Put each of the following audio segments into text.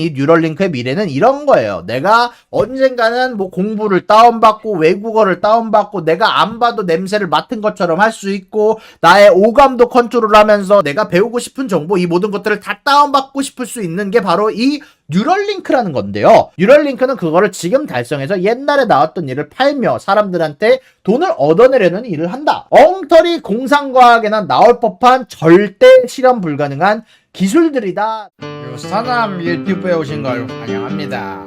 이 뉴럴링크의 미래는 이런 거예요. 내가 언젠가는 뭐 공부를 다운받고 외국어를 다운받고 내가 안 봐도 냄새를 맡은 것처럼 할 수 있고 나의 오감도 컨트롤하면서 내가 배우고 싶은 정보 이 모든 것들을 다 다운받고 싶을 수 있는 게 바로 이 뉴럴링크라는 건데요. 뉴럴링크는 그거를 지금 달성해서 옛날에 나왔던 일을 팔며 사람들한테 돈을 얻어내려는 일을 한다. 엉터리 공상과학에나 나올 법한 절대 실현 불가능한 기술들이다. 유사남 유튜브에 오신 걸 환영합니다.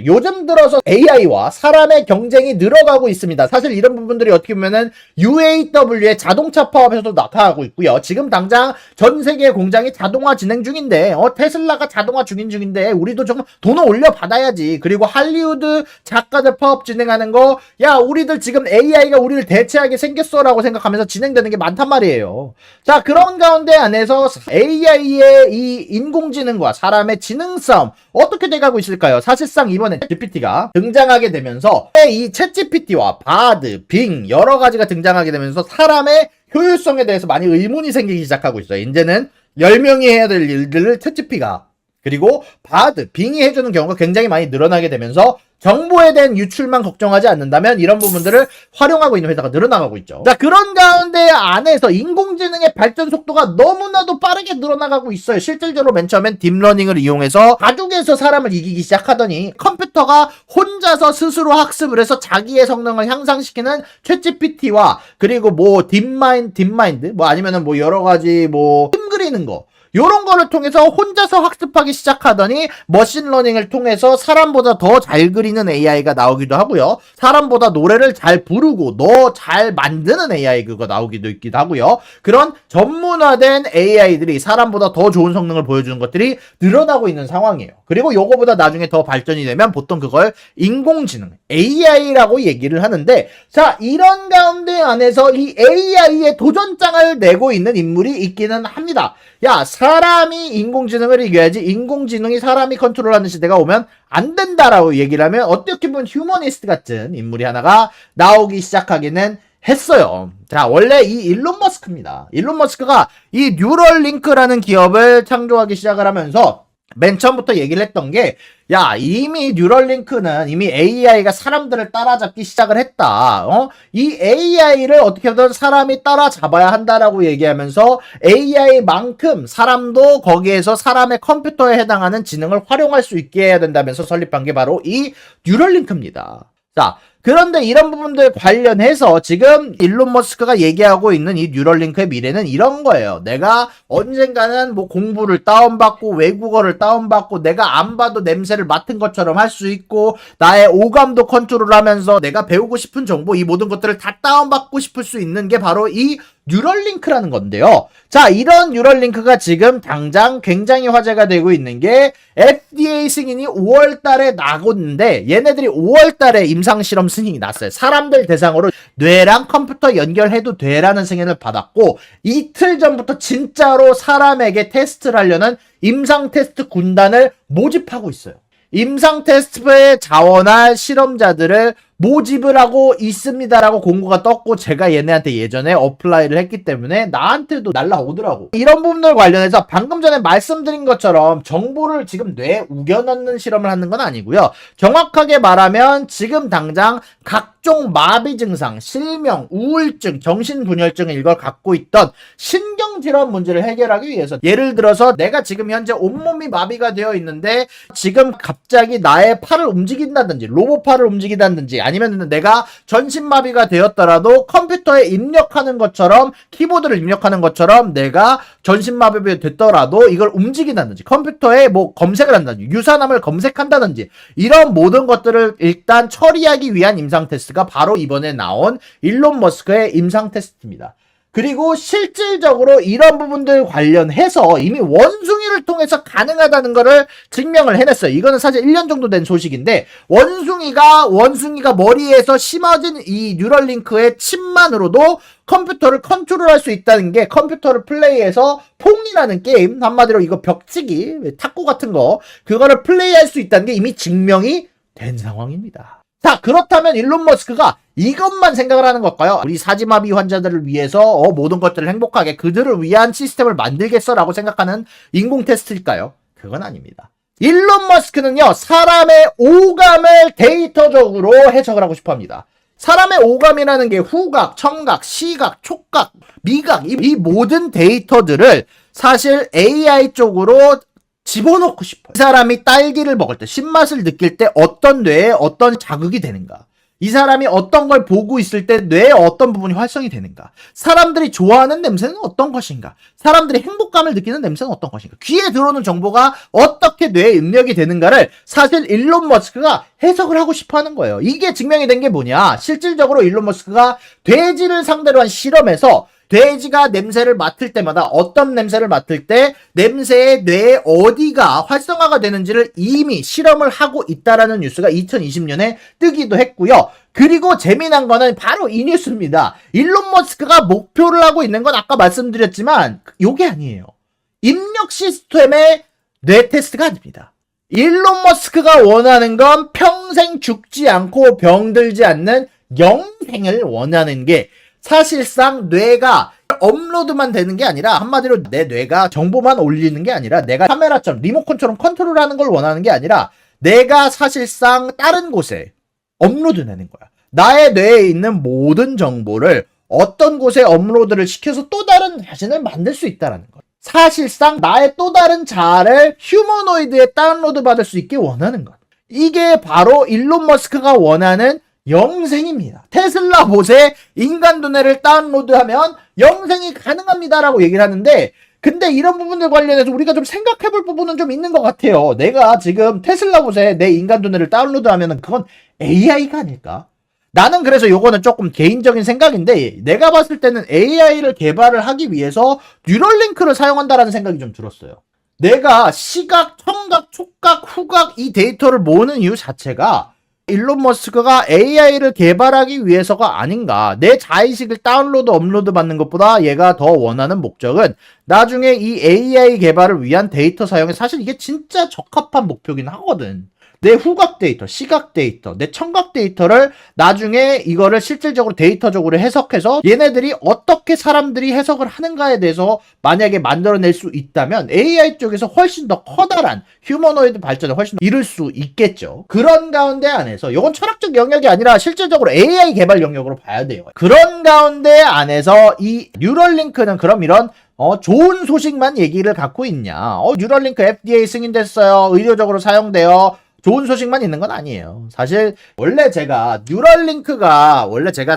요즘 들어서 AI와 사람의 경쟁이 늘어가고 있습니다. 사실 이런 부분들이 어떻게 보면은 UAW의 자동차 파업에서도 나타나고 있고요. 지금 당장 전 세계 공장이 자동화 진행 중인데 테슬라가 자동화 중인데 우리도 좀 돈을 올려받아야지. 그리고 할리우드 작가들 파업 진행하는 거 야 우리들 지금 AI가 우리를 대체하게 생겼어 라고 생각하면서 진행되는 게 많단 말이에요. 자, 그런 가운데 안에서 AI의 이 인공지능과 사람의 지능 싸움 어떻게 돼가고 있을까요? 사실상 이번에 GPT가 등장하게 되면서 이 챗GPT와 바드, 빙 여러 가지가 등장하게 되면서 사람의 효율성에 대해서 많이 의문이 생기기 시작하고 있어요. 이제는 10명이 해야 될 일들을 챗GPT가 그리고 바드, 빙이 해주는 경우가 굉장히 많이 늘어나게 되면서 정보에 대한 유출만 걱정하지 않는다면 이런 부분들을 활용하고 있는 회사가 늘어나가고 있죠. 자, 그런 가운데 안에서 인공지능의 발전 속도가 너무나도 빠르게 늘어나가고 있어요. 실질적으로 맨 처음엔 딥러닝을 이용해서 바둑에서 사람을 이기기 시작하더니 컴퓨터가 혼자서 스스로 학습을 해서 자기의 성능을 향상시키는 챗GPT와 그리고 뭐 딥마인드 뭐 아니면은 뭐 여러 가지 뭐 film 그리는 거 요런 거를 통해서 혼자서 학습하기 시작하더니 머신러닝을 통해서 사람보다 더 잘 그리는 AI가 나오기도 하고요. 사람보다 노래를 잘 부르고 더 잘 만드는 AI 그거 나오기도 있기도 하고요. 그런 전문화된 AI들이 사람보다 더 좋은 성능을 보여주는 것들이 늘어나고 있는 상황이에요. 그리고 요거보다 나중에 더 발전이 되면 보통 그걸 인공지능 AI라고 얘기를 하는데 자, 이런 가운데 안에서 이 AI의 도전장을 내고 있는 인물이 있기는 합니다. 야, 사람이 인공지능을 이겨야지 인공지능이 사람이 컨트롤하는 시대가 오면 안 된다라고 얘기를 하면 어떻게 보면 휴머니스트 같은 인물이 하나가 나오기 시작하기는 했어요. 자, 원래 이 일론 머스크입니다. 일론 머스크가 이 뉴럴링크라는 기업을 창조하기 시작을 하면서 맨 처음부터 얘기를 했던 게 야, 이미 뉴럴링크는 이미 AI가 사람들을 따라잡기 시작을 했다. 이 AI를 어떻게든 사람이 따라잡아야 한다라고 얘기하면서 AI만큼 사람도 거기에서 사람의 컴퓨터에 해당하는 지능을 활용할 수 있게 해야 된다면서 설립한 게 바로 이 뉴럴링크입니다. 자, 그런데 이런 부분들 관련해서 지금 일론 머스크가 얘기하고 있는 이 뉴럴링크의 미래는 이런 거예요. 내가 언젠가는 뭐 공부를 다운받고 외국어를 다운받고 내가 안 봐도 냄새를 맡은 것처럼 할 수 있고 나의 오감도 컨트롤하면서 내가 배우고 싶은 정보 이 모든 것들을 다 다운받고 싶을 수 있는 게 바로 이 뉴럴링크라는 건데요. 자, 이런 뉴럴링크가 지금 당장 굉장히 화제가 되고 있는 게 FDA 승인이 5월 달에 나고있는데 얘네들이 5월 달에 임상 실험 승인이 났어요. 사람들 대상으로 뇌랑 컴퓨터 연결해도 돼라는 승인을 받았고 이틀 전부터 진짜로 사람에게 테스트를 하려는 임상 테스트 군단을 모집하고 있어요. 임상 테스트에 자원할 실험자들을 모집을 하고 있습니다라고 공고가 떴고 제가 얘네한테 예전에 어플라이를 했기 때문에 나한테도 날라오더라고. 이런 부분들 관련해서 방금 전에 말씀드린 것처럼 정보를 지금 뇌에 우겨넣는 실험을 하는 건 아니고요. 정확하게 말하면 지금 당장 각종 마비 증상, 실명, 우울증, 정신분열증 이걸 갖고 있던 신경질환 문제를 해결하기 위해서 예를 들어서 내가 지금 현재 온몸이 마비가 되어 있는데 지금 갑자기 나의 팔을 움직인다든지 로봇팔을 움직인다든지 아니면 내가 전신마비가 되었더라도 컴퓨터에 입력하는 것처럼 키보드를 입력하는 것처럼 내가 전신마비가 됐더라도 이걸 움직인다든지 컴퓨터에 뭐 검색을 한다든지 유사남을 검색한다든지 이런 모든 것들을 일단 처리하기 위한 임상 테스트가 바로 이번에 나온 일론 머스크의 임상 테스트입니다. 그리고 실질적으로 이런 부분들 관련해서 이미 원숭이를 통해서 가능하다는 것을 증명을 해냈어요. 이거는 사실 1년 정도 된 소식인데 원숭이가 머리에서 심어진 이 뉴럴링크의 칩만으로도 컴퓨터를 컨트롤할 수 있다는 게 컴퓨터를 플레이해서 퐁이라는 게임 한마디로 이거 벽치기 탁구 같은 거 그거를 플레이할 수 있다는 게 이미 증명이 된 상황입니다. 자, 그렇다면 일론 머스크가 이것만 생각을 하는 걸까요? 우리 사지마비 환자들을 위해서 모든 것들을 행복하게 그들을 위한 시스템을 만들겠어라고 생각하는 인공 테스트일까요? 그건 아닙니다. 일론 머스크는요, 사람의 오감을 데이터적으로 해석을 하고 싶어 합니다. 사람의 오감이라는 게 후각, 청각, 시각, 촉각, 미각, 이 모든 데이터들을 사실 AI 쪽으로 집어넣고 싶어요. 이 사람이 딸기를 먹을 때, 신맛을 느낄 때 어떤 뇌에 어떤 자극이 되는가? 이 사람이 어떤 걸 보고 있을 때 뇌의 어떤 부분이 활성이 되는가? 사람들이 좋아하는 냄새는 어떤 것인가? 사람들이 행복감을 느끼는 냄새는 어떤 것인가? 귀에 들어오는 정보가 어떻게 뇌에 입력이 되는가를 사실 일론 머스크가 해석을 하고 싶어 하는 거예요. 이게 증명이 된 게 뭐냐? 실질적으로 일론 머스크가 돼지를 상대로 한 실험에서 돼지가 냄새를 맡을 때마다 어떤 냄새를 맡을 때 냄새의 뇌에 어디가 활성화가 되는지를 이미 실험을 하고 있다라는 뉴스가 2020년에 뜨기도 했고요. 그리고 재미난 거는 바로 이 뉴스입니다. 일론 머스크가 목표를 하고 있는 건 아까 말씀드렸지만 요게 아니에요. 입력 시스템의 뇌 테스트가 아닙니다. 일론 머스크가 원하는 건 평생 죽지 않고 병들지 않는 영생을 원하는 게 사실상 뇌가 업로드만 되는 게 아니라 한마디로 내 뇌가 정보만 올리는 게 아니라 내가 카메라처럼 리모컨처럼 컨트롤하는 걸 원하는 게 아니라 내가 사실상 다른 곳에 업로드되는 거야. 나의 뇌에 있는 모든 정보를 어떤 곳에 업로드를 시켜서 또 다른 자신을 만들 수 있다는 거야. 사실상 나의 또 다른 자아를 휴머노이드에 다운로드 받을 수 있게 원하는 것. 이게 바로 일론 머스크가 원하는 영생입니다. 테슬라 봇에 인간 두뇌를 다운로드하면 영생이 가능합니다라고 얘기를 하는데, 근데 이런 부분들 관련해서 우리가 좀 생각해볼 부분은 좀 있는 것 같아요. 내가 지금 테슬라 봇에 내 인간 두뇌를 다운로드하면은 그건 AI가 아닐까? 나는 그래서 요거는 조금 개인적인 생각인데, 내가 봤을 때는 AI를 개발을 하기 위해서 뉴럴링크를 사용한다라는 생각이 좀 들었어요. 내가 시각, 청각, 촉각, 후각 이 데이터를 모으는 이유 자체가 일론 머스크가 AI를 개발하기 위해서가 아닌가. 내 자의식을 다운로드, 업로드 받는 것보다 얘가 더 원하는 목적은 나중에 이 AI 개발을 위한 데이터 사용에 사실 이게 진짜 적합한 목표긴 하거든. 내 후각 데이터, 시각 데이터, 내 청각 데이터를 나중에 이거를 실질적으로 데이터적으로 해석해서 얘네들이 어떻게 사람들이 해석을 하는가에 대해서 만약에 만들어낼 수 있다면 AI 쪽에서 훨씬 더 커다란 휴머노이드 발전을 훨씬 더 이룰 수 있겠죠. 그런 가운데 안에서 이건 철학적 영역이 아니라 실질적으로 AI 개발 영역으로 봐야 돼요. 그런 가운데 안에서 이 뉴럴링크는 그럼 이런 좋은 소식만 얘기를 갖고 있냐. 뉴럴링크 FDA 승인됐어요. 의료적으로 사용돼요. 좋은 소식만 있는 건 아니에요. 사실 원래 제가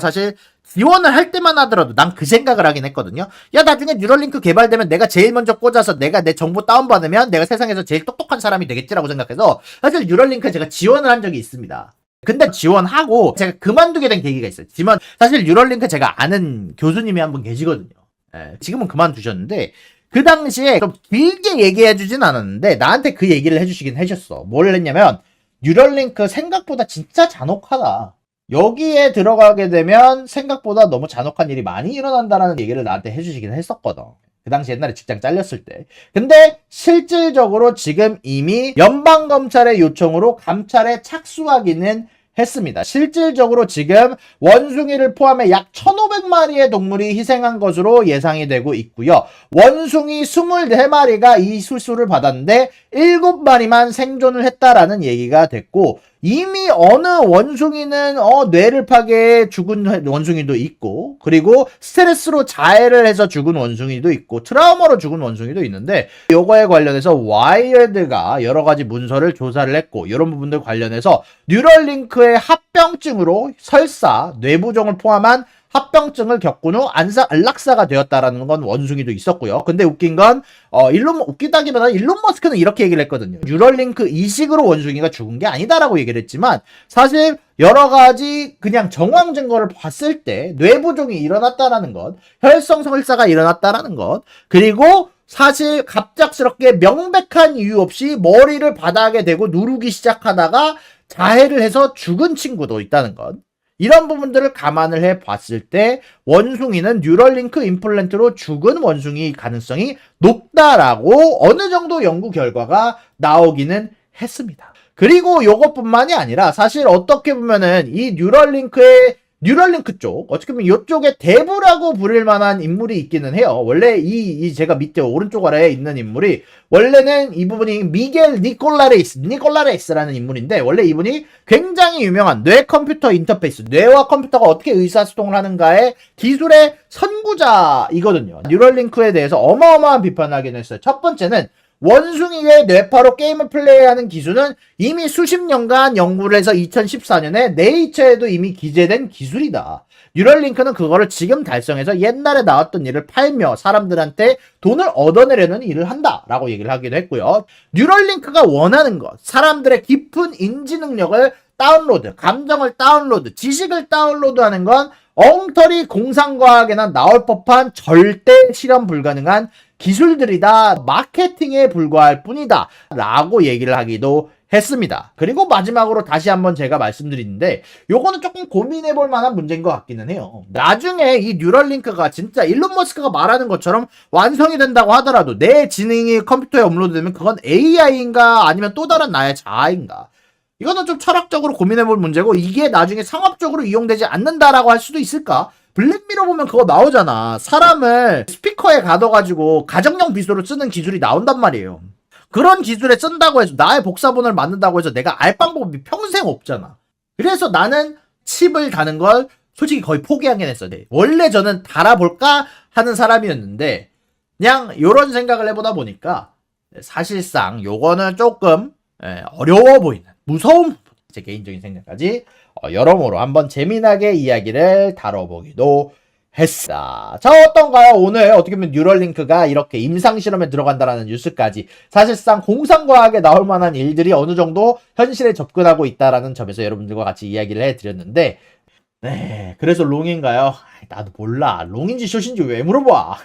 사실 지원을 할 때만 하더라도 난 그 생각을 하긴 했거든요. 야, 나중에 뉴럴링크 개발되면 내가 제일 먼저 꽂아서 내가 내 정보 다운받으면 내가 세상에서 제일 똑똑한 사람이 되겠지라고 생각해서 사실 뉴럴링크에 제가 지원을 한 적이 있습니다. 근데 지원하고 제가 그만두게 된 계기가 있어요. 사실 뉴럴링크 제가 아는 교수님이 한 분 계시거든요. 지금은 그만두셨는데 그 당시에 좀 길게 얘기해주진 않았는데 나한테 그 얘기를 해주시긴 하셨어. 뭘 했냐면 뉴럴링크 생각보다 진짜 잔혹하다. 여기에 들어가게 되면 생각보다 너무 잔혹한 일이 많이 일어난다라는 얘기를 나한테 해주시긴 했었거든. 그 당시 옛날에 직장 잘렸을 때. 근데 실질적으로 지금 이미 연방검찰의 요청으로 감찰에 착수하기는 했습니다. 실질적으로 지금 원숭이를 포함해 약 1,500마리의 동물이 희생한 것으로 예상이 되고 있고요. 원숭이 24마리가 이 수술을 받았는데 7마리만 생존을 했다라는 얘기가 됐고, 이미 어느 원숭이는 뇌를 파괴해 죽은 원숭이도 있고, 그리고 스트레스로 자해를 해서 죽은 원숭이도 있고, 트라우마로 죽은 원숭이도 있는데, 요거에 관련해서 와이어드가 여러 가지 문서를 조사를 했고, 이런 부분들 관련해서 뉴럴링크의 합병증으로 설사 뇌부종을 포함한 합병증을 겪은 후 안락사가 되었다라는 건 원숭이도 있었고요. 근데 웃긴 건 웃기다기보다 일론 머스크는 이렇게 얘기를 했거든요. 뉴럴링크 이식으로 원숭이가 죽은 게 아니다라고 얘기를 했지만 사실 여러 가지 그냥 정황 증거를 봤을 때 뇌부종이 일어났다라는 것, 혈성 설사가 일어났다라는 것, 그리고 사실 갑작스럽게 명백한 이유 없이 머리를 바닥에 대고 누르기 시작하다가 자해를 해서 죽은 친구도 있다는 것. 이런 부분들을 감안을 해 봤을 때 원숭이는 뉴럴링크 임플란트로 죽은 원숭이 가능성이 높다라고 어느 정도 연구 결과가 나오기는 했습니다. 그리고 요것뿐만이 아니라 사실 어떻게 보면은 이 뉴럴링크의 뉴럴링크 쪽, 어떻게 보면 이쪽에 대부라고 부를 만한 인물이 있기는 해요. 원래 이 제가 밑에 오른쪽 아래에 있는 인물이, 원래는 이 부분이 미겔 니콜라레스라는 인물인데, 원래 이분이 굉장히 유명한 뇌 컴퓨터 인터페이스, 뇌와 컴퓨터가 어떻게 의사소통을 하는가의 기술의 선구자이거든요. 뉴럴링크에 대해서 어마어마한 비판을 하긴 했어요. 첫 번째는 원숭이의 뇌파로 게임을 플레이하는 기술은 이미 수십 년간 연구를 해서 2014년에 네이처에도 이미 기재된 기술이다. 뉴럴링크는 그거를 지금 달성해서 옛날에 나왔던 일을 팔며 사람들한테 돈을 얻어내려는 일을 한다라고 얘기를 하기도 했고요. 뉴럴링크가 원하는 것, 사람들의 깊은 인지 능력을 다운로드, 감정을 다운로드, 지식을 다운로드하는 건 엉터리 공상과학에나 나올 법한 절대 실현 불가능한 기술들이다. 마케팅에 불과할 뿐이다. 라고 얘기를 하기도 했습니다. 그리고 마지막으로 다시 한번 제가 말씀드리는데, 요거는 조금 고민해볼 만한 문제인 것 같기는 해요. 나중에 이 뉴럴링크가 진짜 일론 머스크가 말하는 것처럼 완성이 된다고 하더라도 내 지능이 컴퓨터에 업로드되면 그건 AI인가 아니면 또 다른 나의 자아인가? 이거는 좀 철학적으로 고민해볼 문제고, 이게 나중에 상업적으로 이용되지 않는다라고 할 수도 있을까? 블랙미러 보면 그거 나오잖아. 사람을 스피커에 가둬가지고 가정용 비소를 쓰는 기술이 나온단 말이에요. 그런 기술에 쓴다고 해서 나의 복사본을 만든다고 해서 내가 알 방법이 평생 없잖아. 그래서 나는 칩을 다는 걸 솔직히 거의 포기하긴 했어. 네. 원래 저는 달아볼까 하는 사람이었는데, 그냥 요런 생각을 해보다 보니까 사실상 요거는 조금 어려워 보이는, 무서운 부분, 제 개인적인 생각까지 여러모로 한번 재미나게 이야기를 다뤄보기도 했다. 자, 어떤가요? 오늘 어떻게 보면 뉴럴링크가 이렇게 임상실험에 들어간다라는 뉴스까지, 사실상 공상과학에 나올 만한 일들이 어느 정도 현실에 접근하고 있다라는 점에서 여러분들과 같이 이야기를 해드렸는데, 네, 그래서 롱인가요? 나도 몰라. 롱인지 숏인지 왜 물어봐?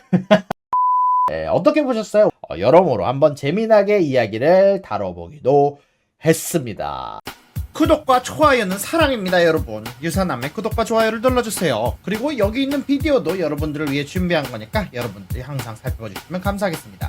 네, 어떻게 보셨어요? 여러모로 한번 재미나게 이야기를 다뤄보기도 했습니다. 구독과 좋아요는 사랑입니다, 여러분. 유사남의 구독과 좋아요를 눌러주세요. 그리고 여기 있는 비디오도 여러분들을 위해 준비한 거니까 여러분들이 항상 살펴봐 주시면 감사하겠습니다.